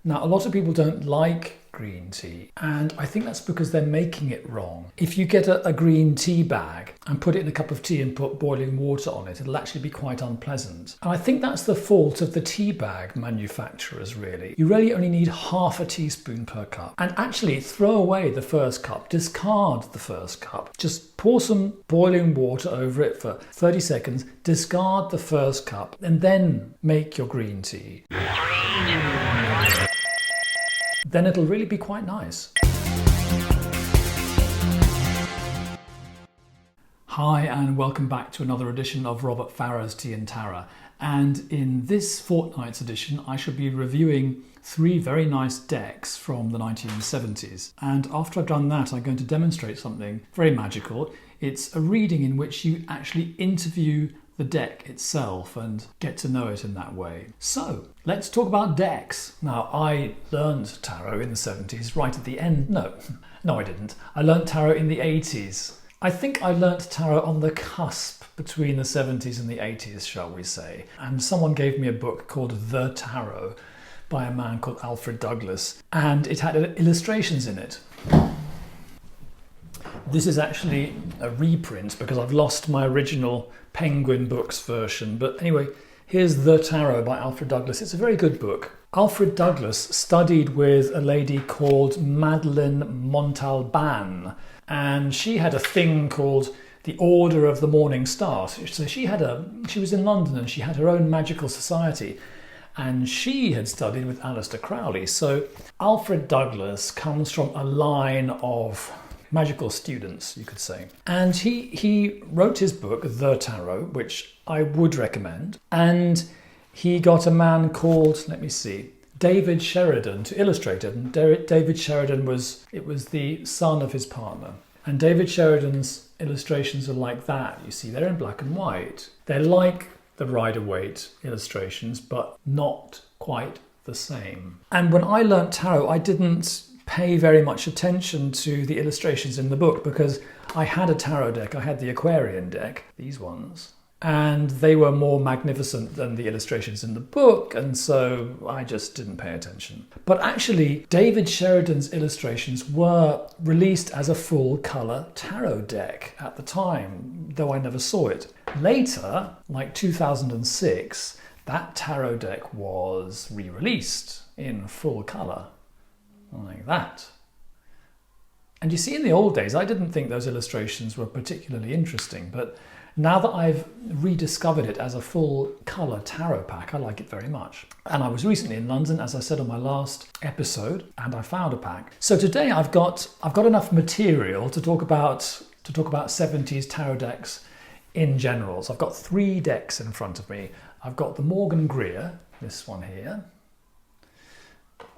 Now, a lot of people don't like green tea, and I think that's because they're making it wrong. If you get a green tea bag and put it in a cup of tea and put boiling water on it, it'll actually be quite unpleasant. And I think that's the fault of the tea bag manufacturers, really. You really only need half a teaspoon per cup. And actually, throw away the first cup, discard the first cup. Just pour some boiling water over it for 30 seconds, discard the first cup, and then make your green tea. Then it'll really be quite nice. Hi, and welcome back to another edition of Robert Farrah's Tea and Tarot. And in this fortnight's edition, I shall be reviewing 3 very nice decks from the 1970s. And after I've done that, I'm going to demonstrate something very magical. It's a reading in which you actually interview the deck itself and get to know it in that way. So let's talk about decks. Now, I learned tarot in the 70s, right at the end. No, I didn't. I learned tarot in the 80s. I think I learnt tarot on the cusp between the 70s and the 80s, shall we say. And someone gave me a book called The Tarot by a man called Alfred Douglas, and it had illustrations in it. This is actually a reprint because I've lost my original Penguin Books version. But anyway, here's The Tarot by Alfred Douglas. It's a very good book. Alfred Douglas studied with a lady called Madeleine Montalban, and she had a thing called the Order of the Morning Star. So she was in London and she had her own magical society. And she had studied with Aleister Crowley. So Alfred Douglas comes from a line of magical students, you could say. And he wrote his book, The Tarot, which I would recommend. And he got a man called, David Sheridan to illustrate it. And David Sheridan was the son of his partner. And David Sheridan's illustrations are like that. You see, they're in black and white. They're like the Rider-Waite illustrations, but not quite the same. And when I learnt tarot, I didn't pay very much attention to the illustrations in the book because I had a tarot deck. I had the Aquarian deck, these ones, and they were more magnificent than the illustrations in the book, and so I just didn't pay attention. But actually, David Sheridan's illustrations were released as a full colour tarot deck at the time, though I never saw it. Later, like 2006, that tarot deck was re-released in full colour. Like that. And you see, in the old days, I didn't think those illustrations were particularly interesting, but now that I've rediscovered it as a full colour tarot pack, I like it very much. And I was recently in London, as I said on my last episode, and I found a pack. So today I've got enough material to talk about 70s tarot decks in general. So I've got 3 decks in front of me. I've got the Morgan Greer, this one here.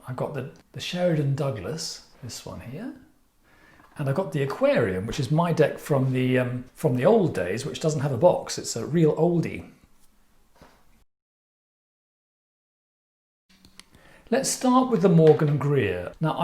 I've got the Sheridan Douglas, this one here, and I've got the Aquarian, which is my deck from the old days, which doesn't have a box. It's a real oldie. Let's start with the Morgan Greer. Now,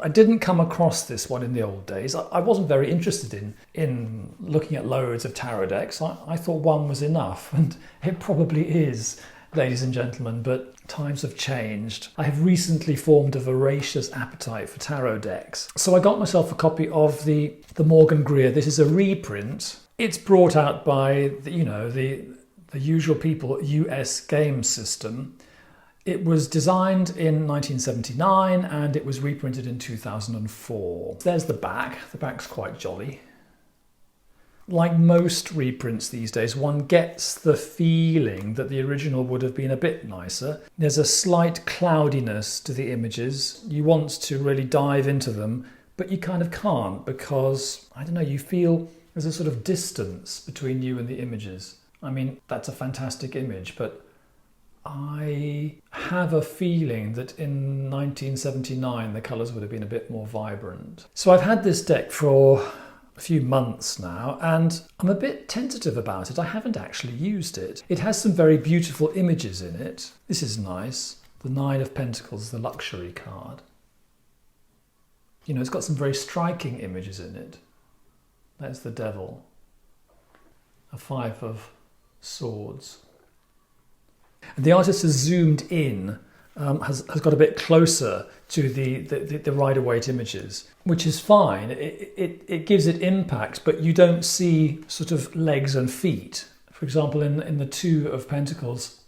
I didn't come across this one in the old days. I wasn't very interested in looking at loads of tarot decks. I thought one was enough, and it probably is, ladies and gentlemen, but times have changed. I have recently formed a voracious appetite for tarot decks. So I got myself a copy of the Morgan Greer. This is a reprint. It's brought out by the usual people, US Game System. It was designed in 1979 and it was reprinted in 2004. There's the back. The back's quite jolly. Like most reprints these days, one gets the feeling that the original would have been a bit nicer. There's a slight cloudiness to the images. You want to really dive into them, but you kind of can't because, I don't know, you feel there's a sort of distance between you and the images. I mean, that's a fantastic image, but I have a feeling that in 1979 the colours would have been a bit more vibrant. So I've had this deck for a few months now, and I'm a bit tentative about it. I haven't actually used it. It has some very beautiful images in it. This is nice. The 9 of Pentacles, the luxury card. You know, it's got some very striking images in it. There's the Devil. A 5 of Swords. And the artist has zoomed in has got a bit closer to the Rider-Waite images, which is fine. It gives it impact, but you don't see sort of legs and feet. For example, in the Two of Pentacles,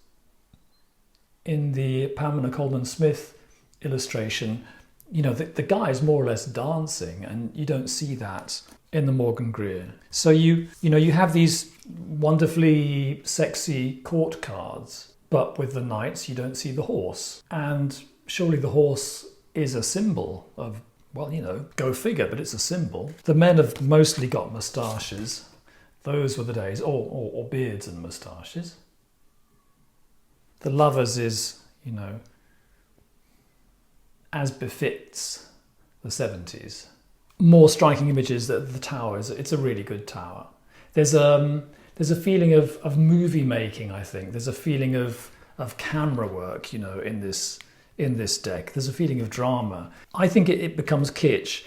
in the Pamela Coleman Smith illustration, you know, the guy is more or less dancing, and you don't see that in the Morgan Greer. So you have these wonderfully sexy court cards, but with the knights you don't see the horse. And surely the horse is a symbol of, well, you know, go figure, but it's a symbol. The men have mostly got moustaches. Those were the days, or beards and moustaches. The lovers is, you know, as befits the 70s. More striking images that the tower is. It's a really good tower. There's a feeling of movie making, I think. There's a feeling of camera work, you know, in this deck. There's a feeling of drama. I think it becomes kitsch.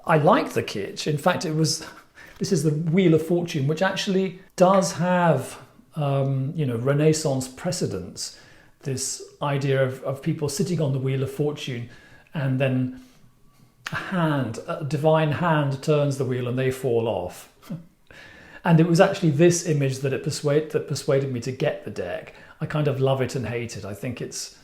I like the kitsch. In fact, this is the Wheel of Fortune, which actually does have you know, Renaissance precedents. This idea of people sitting on the Wheel of Fortune, and then a divine hand turns the wheel and they fall off. And it was actually this image that persuaded me to get the deck. I kind of love it and hate it. I think it's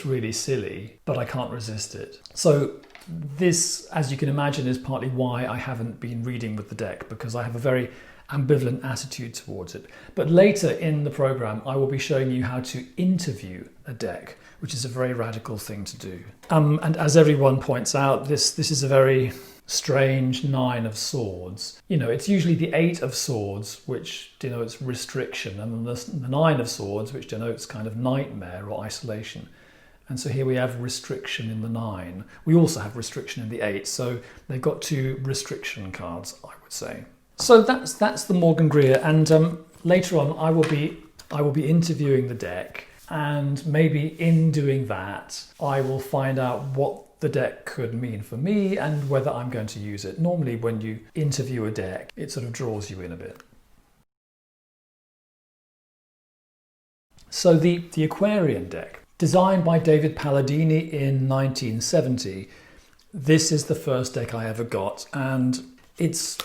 really silly, but I can't resist it. So this, as you can imagine, is partly why I haven't been reading with the deck, because I have a very ambivalent attitude towards it. But later in the program, I will be showing you how to interview a deck, which is a very radical thing to do. And as everyone points out, this is a very strange Nine of Swords. You know, it's usually the Eight of Swords, which denotes restriction, and the Nine of Swords, which denotes kind of nightmare or isolation. And so here we have restriction in the 9. We also have restriction in the 8, so they've got 2 restriction cards, I would say. So that's the Morgan Greer, and later on I will be interviewing the deck, and maybe in doing that I will find out what the deck could mean for me and whether I'm going to use it. Normally when you interview a deck, it sort of draws you in a bit. So the Aquarian deck, designed by David Palladini in 1970, this is the first deck I ever got, and it's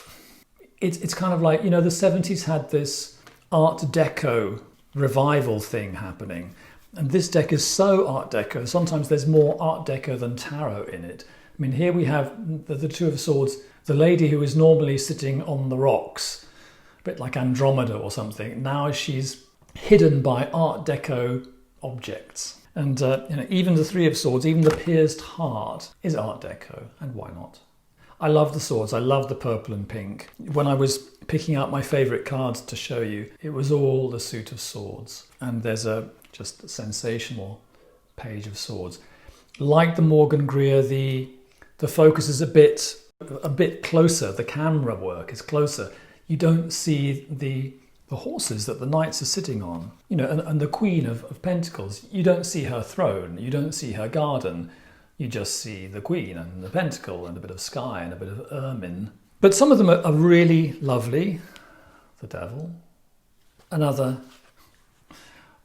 kind of like, you know, the 70s had this Art Deco revival thing happening, and this deck is so Art Deco. Sometimes there's more Art Deco than tarot in it. I mean, here we have the Two of Swords, the lady who is normally sitting on the rocks, a bit like Andromeda or something. Now she's hidden by Art Deco objects. And you know, even the Three of Swords, even the pierced heart is Art Deco, and why not? I love the swords. I love the purple and pink. When I was picking out my favourite cards to show you, it was all the suit of swords. And there's just a sensational page of swords. Like the Morgan Greer, the focus is a bit closer. The camera work is closer. You don't see the horses that the knights are sitting on. You know, and the Queen of Pentacles. You don't see her throne. You don't see her garden. You just see the Queen and the Pentacle and a bit of sky and a bit of ermine. But some of them are really lovely. The Devil. Another.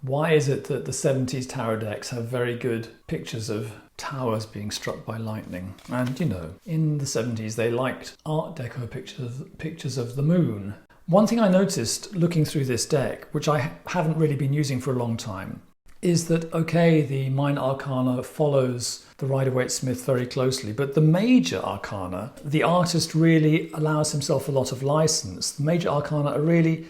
Why is it that the 70s tarot decks have very good pictures of towers being struck by lightning? And, you know, in the 70s they liked Art Deco pictures of the moon. One thing I noticed looking through this deck, which I haven't really been using for a long time, is that, okay, the Minor Arcana follows the Rider-Waite-Smith very closely, but the Major Arcana, the artist really allows himself a lot of license. The Major Arcana are really,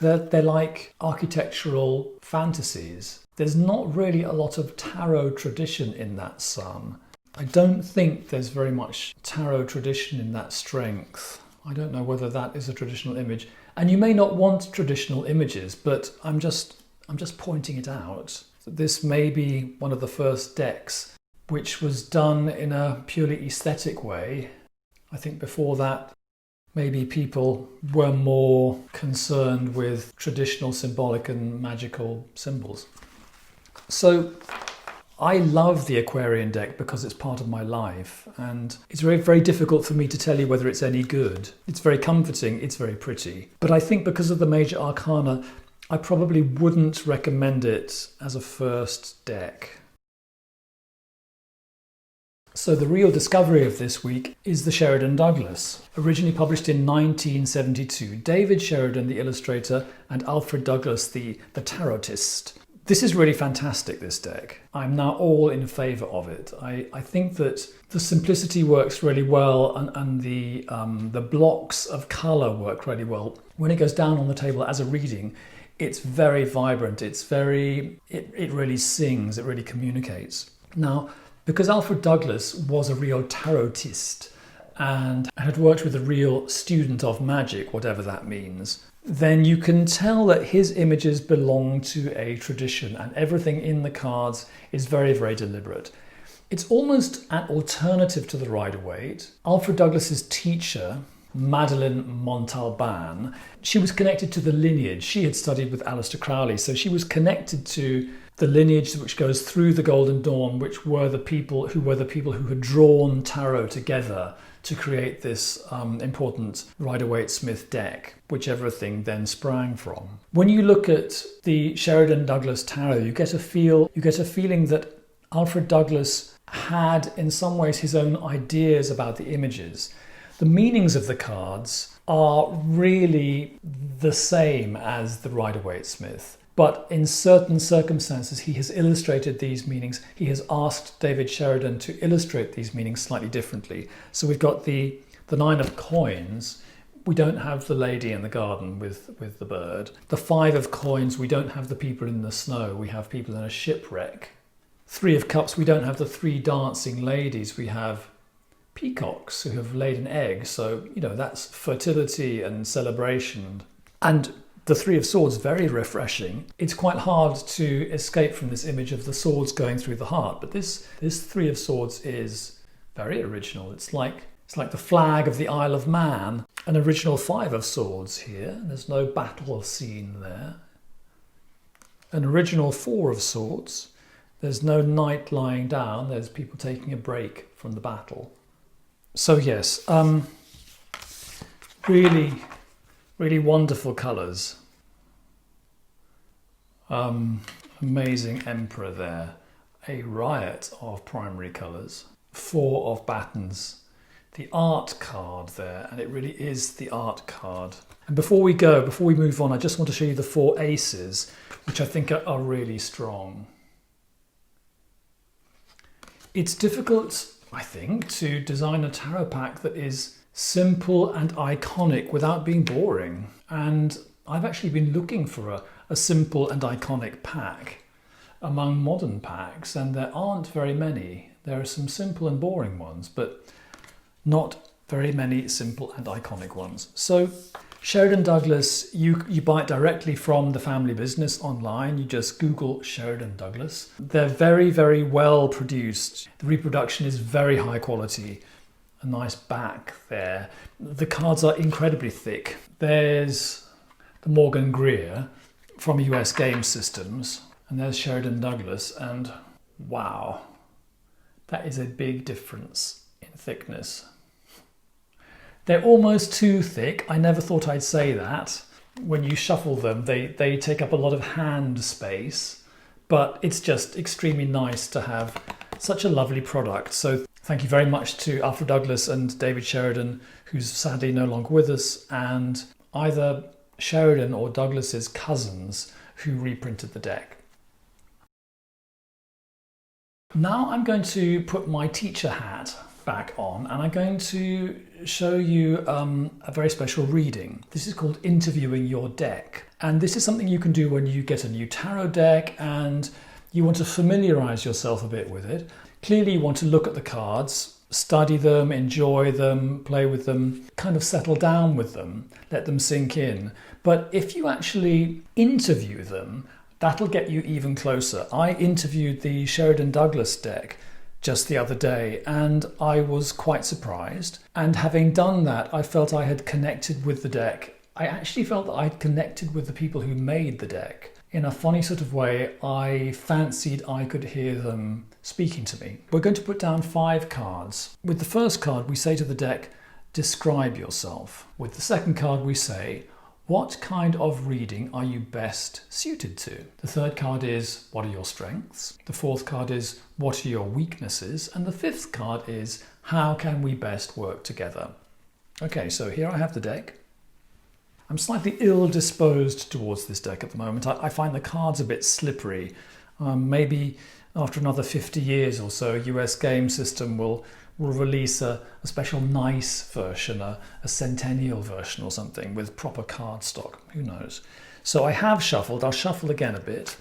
they're like architectural fantasies. There's not really a lot of tarot tradition in that sum. I don't think there's very much tarot tradition in that strength. I don't know whether that is a traditional image. And you may not want traditional images, but I'm just pointing it out. This may be one of the first decks which was done in a purely aesthetic way. I think before that, maybe people were more concerned with traditional symbolic and magical symbols. So I love the Aquarian deck because it's part of my life, and it's very, very difficult for me to tell you whether it's any good. It's very comforting, it's very pretty. But I think because of the Major Arcana, I probably wouldn't recommend it as a first deck. So the real discovery of this week is the Sheridan Douglas. Originally published in 1972, David Sheridan, the illustrator, and Alfred Douglas, the tarotist. This is really fantastic, this deck. I'm now all in favour of it. I think that the simplicity works really well, and the blocks of colour work really well. When it goes down on the table as a reading, it's very vibrant, it really sings, it really communicates. Now, because Alfred Douglas was a real tarotist and had worked with a real student of magic, whatever that means, then you can tell that his images belong to a tradition, and everything in the cards is very, very deliberate. It's almost an alternative to the Rider-Waite. Alfred Douglas's teacher, Madeleine Montalban, she was connected to the lineage. She had studied with Aleister Crowley, so she was connected to the lineage which goes through the Golden Dawn, which were the people who had drawn tarot together to create this important Rider-Waite-Smith deck, which everything then sprang from. When you look at the Sheridan Douglas tarot, you get a feeling that Alfred Douglas had in some ways his own ideas about the images. The meanings of the cards are really the same as the Rider-Waite-Smith, but in certain circumstances he has illustrated these meanings. He has asked David Sheridan to illustrate these meanings slightly differently. So we've got the Nine of Coins. We don't have the lady in the garden with the bird. The Five of Coins, we don't have the people in the snow. We have people in a shipwreck. Three of Cups, we don't have the three dancing ladies. We have peacocks who have laid an egg. So, that's fertility and celebration. And the Three of Swords, very refreshing. It's quite hard to escape from this image of the swords going through the heart, but this Three of Swords is very original. It's like the flag of the Isle of Man. An original Five of Swords here. There's no battle scene there. An original Four of Swords. There's no knight lying down. There's people taking a break from the battle. So yes, really, really wonderful colours. Amazing Emperor there. A riot of primary colours. Four of Battens. The art card there, and it really is the art card. And before we move on, I just want to show you the four aces, which I think are really strong. It's difficult, I think, to design a tarot pack that is simple and iconic without being boring. And I've actually been looking for a simple and iconic pack among modern packs, and there aren't very many. There are some simple and boring ones, but not very many simple and iconic ones. So Sheridan Douglas, you buy it directly from the family business online. You just Google Sheridan Douglas. They're very, very well produced. The reproduction is very high quality. A nice back there. The cards are incredibly thick. There's the Morgan Greer from US Game Systems, and there's Sheridan Douglas, and wow, that is a big difference in thickness. They're almost too thick. I never thought I'd say that. When you shuffle them, they take up a lot of hand space, but it's just extremely nice to have such a lovely product. So thank you very much to Alfred Douglas and David Sheridan, who's sadly no longer with us, and either Sheridan or Douglas's cousins who reprinted the deck. Now I'm going to put my teacher hat back on, and I'm going to show you a very special reading. This is called Interviewing Your Deck, and this is something you can do when you get a new tarot deck and you want to familiarize yourself a bit with it. Clearly you want to look at the cards, study them, enjoy them, play with them, kind of settle down with them, let them sink in. But if you actually interview them, that'll get you even closer. I interviewed the Sheridan Douglas deck just the other day, and I was quite surprised. And having done that, I felt I had connected with the deck. I actually felt that I'd connected with the people who made the deck. In a funny sort of way, I fancied I could hear them speaking to me. We're going to put down 5 cards. With the first card, we say to the deck, describe yourself. With the second card, we say, What kind of reading are you best suited to? The third card is, what are your strengths? The fourth card is, what are your weaknesses? And the fifth card is, how can we best work together? Okay, so here I have the deck. I'm slightly ill-disposed towards this deck at the moment. I find the cards a bit slippery. Maybe after another 50 years or so, a US game system will release a special nice version, a centennial version or something with proper cardstock. Who knows? So I have shuffled. I'll shuffle again a bit.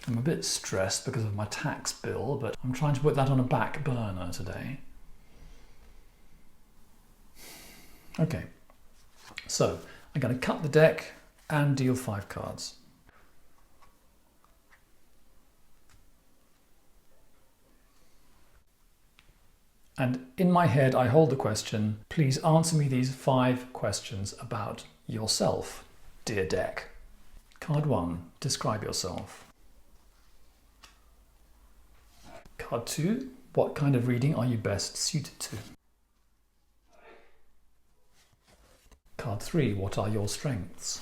I'm a bit stressed because of my tax bill, but I'm trying to put that on a back burner today. Okay, so I'm going to cut the deck and deal 5 cards. And in my head, I hold the question, please answer me these 5 questions about yourself, dear deck. Card 1, describe yourself. Card 2, what kind of reading are you best suited to? Card 3, what are your strengths?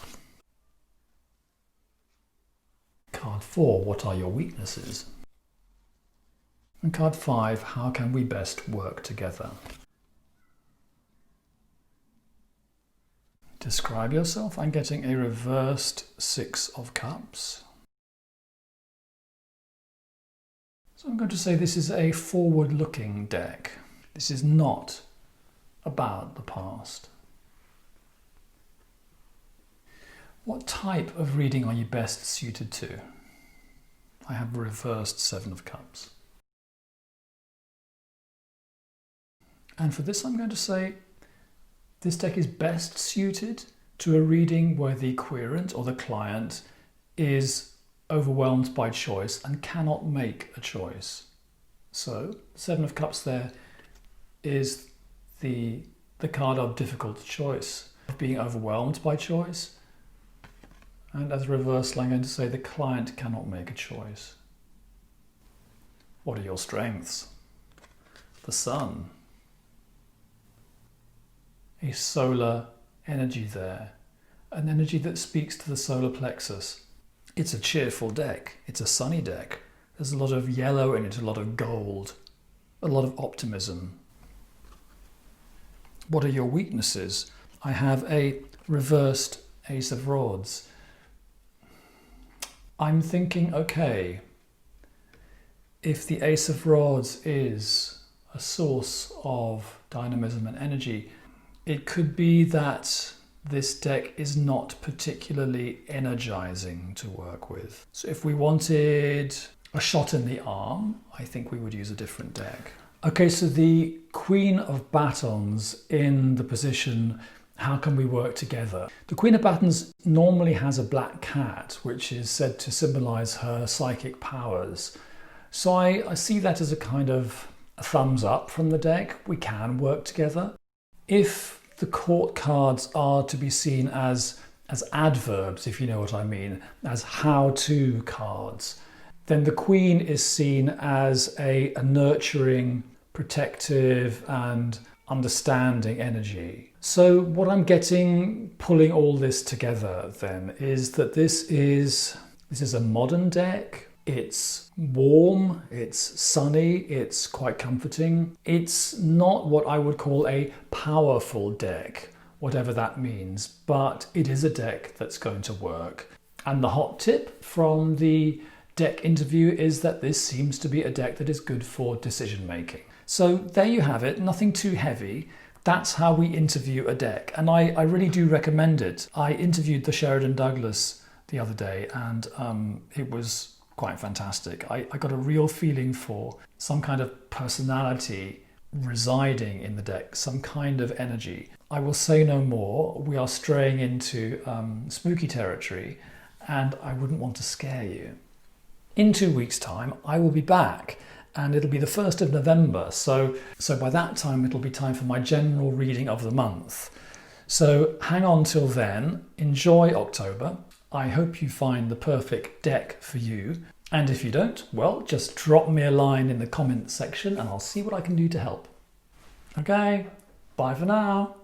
Card 4, what are your weaknesses? And card 5, how can we best work together? Describe yourself. I'm getting a reversed 6 of Cups. So I'm going to say this is a forward-looking deck. This is not about the past. What type of reading are you best suited to? I have a reversed 7 of Cups. And for this, I'm going to say this deck is best suited to a reading where the querent or the client is overwhelmed by choice and cannot make a choice. So, 7 of Cups there is the card of difficult choice, of being overwhelmed by choice. And as a reversal, I'm going to say the client cannot make a choice. What are your strengths? The Sun. A solar energy there, an energy that speaks to the solar plexus. It's a cheerful deck, it's a sunny deck. There's a lot of yellow in it, a lot of gold, a lot of optimism. What are your weaknesses? I have a reversed Ace of Rods. I'm thinking, okay, if the Ace of Rods is a source of dynamism and energy, it could be that this deck is not particularly energizing to work with. So if we wanted a shot in the arm, I think we would use a different deck. Okay, so the Queen of Batons in the position, how can we work together? The Queen of Batons normally has a black cat, which is said to symbolize her psychic powers. So I see that as a kind of a thumbs up from the deck. We can work together. If the court cards are to be seen as adverbs, if you know what I mean, as how-to cards, then the Queen is seen as a nurturing, protective and understanding energy. So what I'm getting, pulling all this together then, is that this is a modern deck. It's warm, it's sunny, it's quite comforting. It's not what I would call a powerful deck, whatever that means, but it is a deck that's going to work. And the hot tip from the deck interview is that this seems to be a deck that is good for decision making. So there you have it, nothing too heavy. That's how we interview a deck, and I really do recommend it. I interviewed the Sheridan Douglas the other day, and it was quite fantastic. I got a real feeling for some kind of personality residing in the deck, some kind of energy. I will say no more. We are straying into spooky territory, and I wouldn't want to scare you. In 2 weeks' time, I will be back, and it'll be the 1st of November. So by that time, it'll be time for my general reading of the month. So hang on till then. Enjoy October. I hope you find the perfect deck for you. And if you don't, well, just drop me a line in the comments section and I'll see what I can do to help. Okay, bye for now.